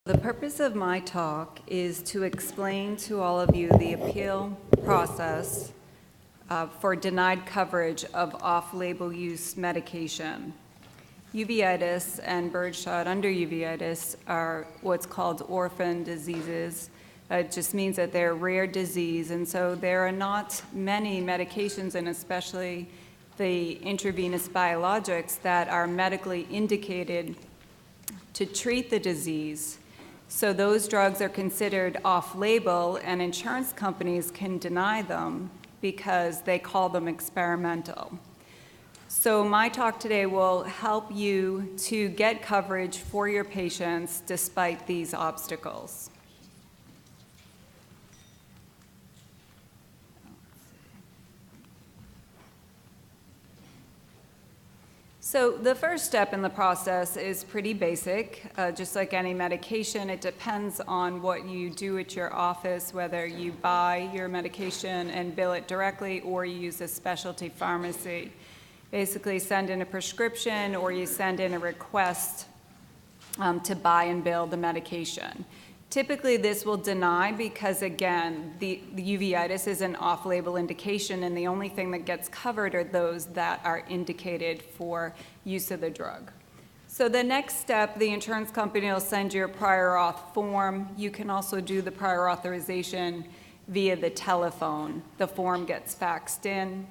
The purpose of my talk is to explain to all of you the appeal process for denied coverage of off-label use medication. Uveitis and birdshot under uveitis are what's called orphan diseases. It just means that they're a rare disease, and so there are not many medications, and especially the intravenous biologics, that are medically indicated to treat the disease. So those drugs are considered off-label, and insurance companies can deny them because they call them experimental. So my talk today will help you to get coverage for your patients despite these obstacles. So the first step in the process is pretty basic. Just like any medication, it depends on what you do at your office, whether you buy your medication and bill it directly or you use a specialty pharmacy. Basically send in a prescription or you send in a request to buy and bill the medication. Typically, this will deny because, again, the uveitis is an off-label indication, and the only thing that gets covered are those that are indicated for use of the drug. So the next step, the insurance company will send you a prior auth form. You can also do the prior authorization via the telephone. The form gets faxed in.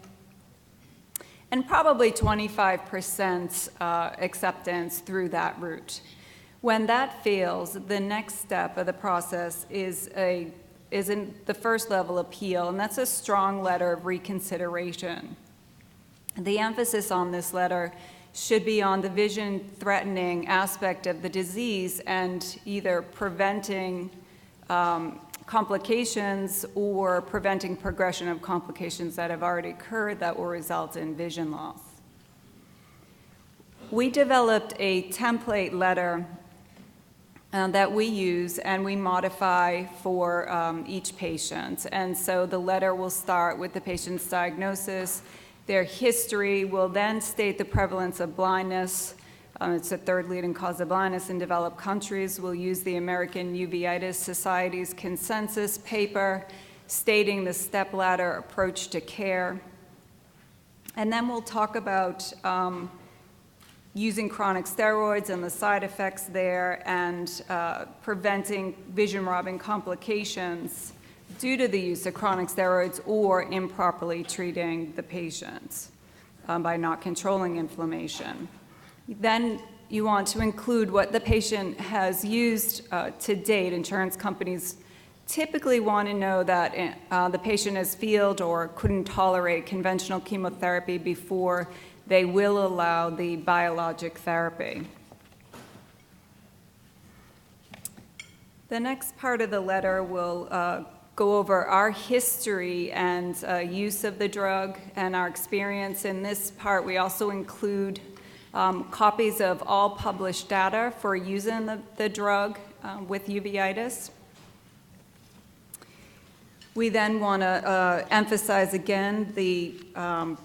And probably 25% acceptance through that route. When that fails, the next step of the process is in the first level appeal, and that's a strong letter of reconsideration. The emphasis on this letter should be on the vision-threatening aspect of the disease and either preventing complications or preventing progression of complications that have already occurred that will result in vision loss. We developed a template letter that we use and we modify for each patient. And so the letter will start with the patient's diagnosis. Their history will then state the prevalence of blindness. It's the third leading cause of blindness in developed countries. We'll use the American Uveitis Society's consensus paper stating the stepladder approach to care. And then we'll talk about using chronic steroids and the side effects there, and preventing vision-robbing complications due to the use of chronic steroids or improperly treating the patients by not controlling inflammation. Then you want to include what the patient has used to date. Insurance companies typically want to know that the patient has failed or couldn't tolerate conventional chemotherapy before they will allow the biologic therapy. The next part of the letter will go over our history and use of the drug and our experience. In this part, we also include copies of all published data for using the drug with uveitis. We then want to emphasize again the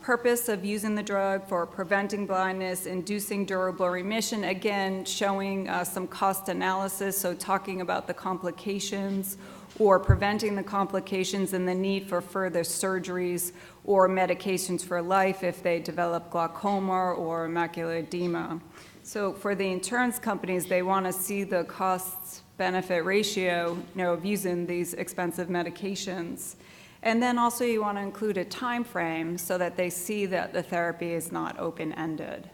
purpose of using the drug for preventing blindness, inducing durable remission, again showing some cost analysis, so talking about the complications or preventing the complications and the need for further surgeries or medications for life if they develop glaucoma or macular edema. So for the insurance companies, they want to see the cost-benefit ratio, of using these expensive medications. And then also you want to include a time frame so that they see that the therapy is not open-ended.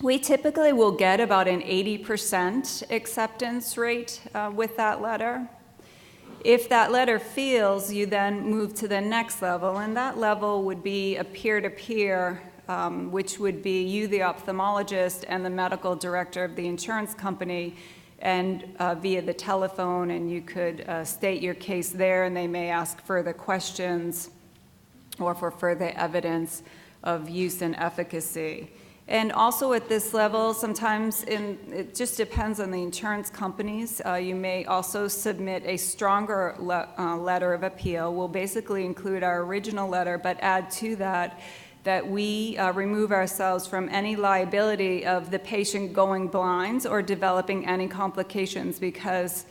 We typically will get about an 80% acceptance rate with that letter. If that letter fails, you then move to the next level, and that level would be a peer-to-peer, which would be you, the ophthalmologist, and the medical director of the insurance company, and via the telephone, and you could state your case there, and they may ask further questions or for further evidence of use and efficacy. And also at this level, sometimes it just depends on the insurance companies. You may also submit a stronger letter of appeal. We'll basically include our original letter, but add to that that we remove ourselves from any liability of the patient going blind or developing any complications because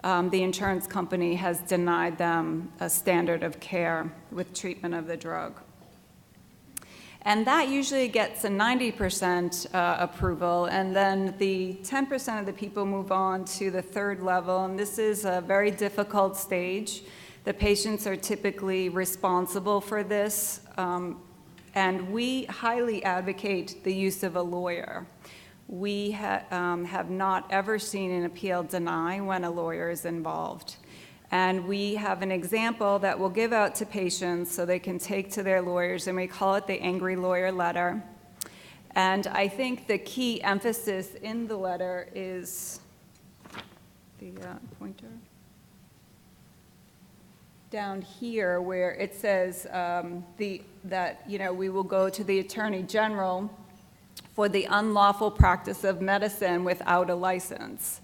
the insurance company has denied them a standard of care with treatment of the drug. And that usually gets a 90% approval, and then the 10% of the people move on to the third level, and this is a very difficult stage. The patients are typically responsible for this, and we highly advocate the use of a lawyer. We have not ever seen an appeal deny when a lawyer is involved. And we have an example that we'll give out to patients so they can take to their lawyers, and we call it the Angry Lawyer Letter. And I think the key emphasis in the letter is the pointer down here where it says that we will go to the Attorney General for the unlawful practice of medicine without a license.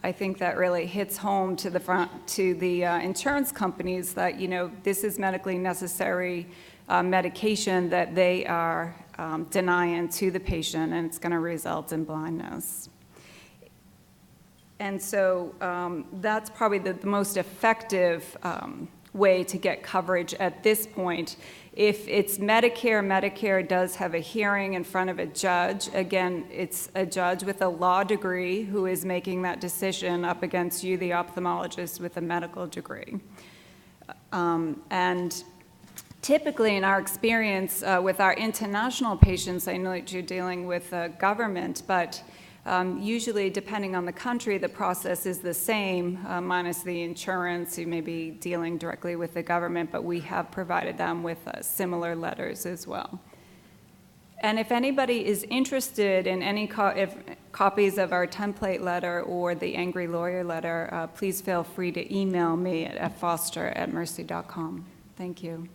I think that really hits home to the insurance companies that this is medically necessary medication that they are denying to the patient, and it's going to result in blindness. And so that's probably the most effective way to get coverage at this point. If it's Medicare, Medicare does have a hearing in front of a judge. Again, it's a judge with a law degree who is making that decision up against you, the ophthalmologist with a medical degree. And typically in our experience with our international patients, I know that you're dealing with a government, but usually, depending on the country, the process is the same, minus the insurance. You may be dealing directly with the government, but we have provided them with similar letters as well. And if anybody is interested in any copies of our template letter or the Angry Lawyer Letter, please feel free to email me at ffoster@mercy.com. Thank you.